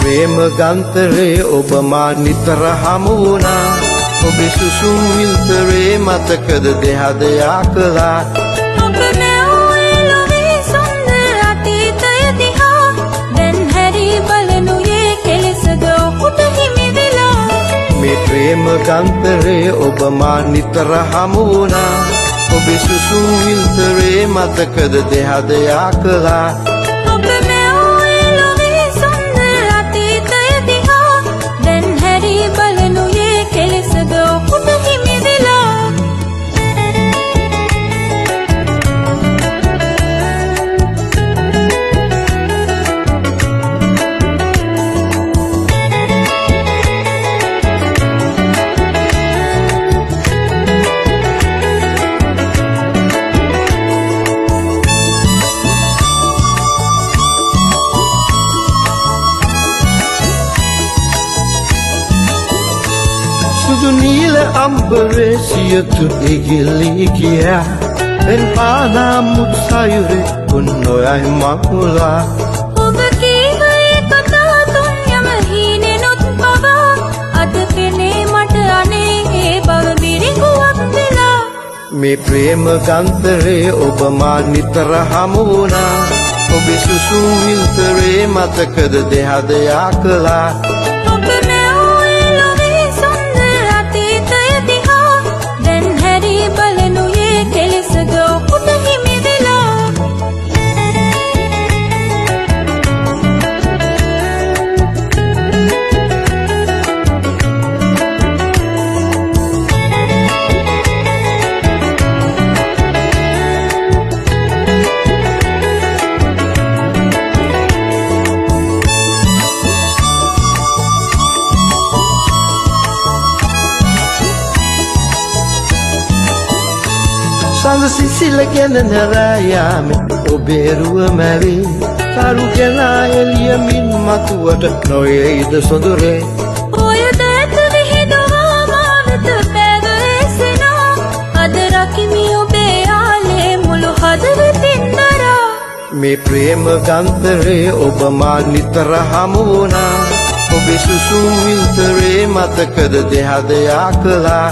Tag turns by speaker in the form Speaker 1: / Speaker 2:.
Speaker 1: ප්‍රේම ගන්තරේ ඔබ මා නිතර හමු වුණා ඔබේ සුසුම් විල්තරේ මතකද දෙහදයා කළා
Speaker 2: ඔබ නැවුවේ ලොවේ සුන්දර අතීතය දිහා දැන් හැරී බලනුයේ කෙලෙසද ඔහුට හිමි වෙලා
Speaker 1: මේ ප්‍රේම ගන්තරේ ඔබ මා නිතර හමු වුණා ඔබේ සුසුම් විල්තරේ මතකද දෙහදයා කළා
Speaker 2: ඔබ නැවුවේ ලොවේ සුන්දර අතීතය දිහා දැන් හැරී බලනුයේ කෙලෙසද ඔහුට හිමි වෙලා
Speaker 1: සුදු නීල අම්බරේ සියතු ඉගිලි ගියා එන් පානා මුත් සයුරේ උන්නොයයි මකුලා
Speaker 2: ඔබ කීවේ කතා තුන් යම හීනෙනුත් පවා අද පෙනේ මට අනේ ඒ බව බිරිඟුවක් වෙලා
Speaker 1: මේ ප්‍රේම ගන්තරේ ඔබ මා නිතර හමු වුණා ඔබේ සුසුම් විල්තරේ මතකද දෙහදයා කළා
Speaker 2: ඔබ නැවුවේ ලොවේ සුන්දර අතීතය දිහා දැන් හැරී බලනුයේ කෙලෙසද ඔහුට හිමි වෙලා
Speaker 1: සඳ සිසිල ගැන නැරයාමේ ඔබේ රුව මැවේ කරු ගැන එළියමින් මතුවට නොයේද සොඳුරේ
Speaker 2: ඔය දැත විහිදුවා මා වෙත පැවසෙනා අද රකිමි ඔබේ ආලේ මුළු හදවතින් දරා
Speaker 1: මේ ප්‍රේම ගන්තරේ ඔබ මා නිතර හමු වුණා ඔබේ සුසුම් විල්තරේ මතකද දෙහදයා කළා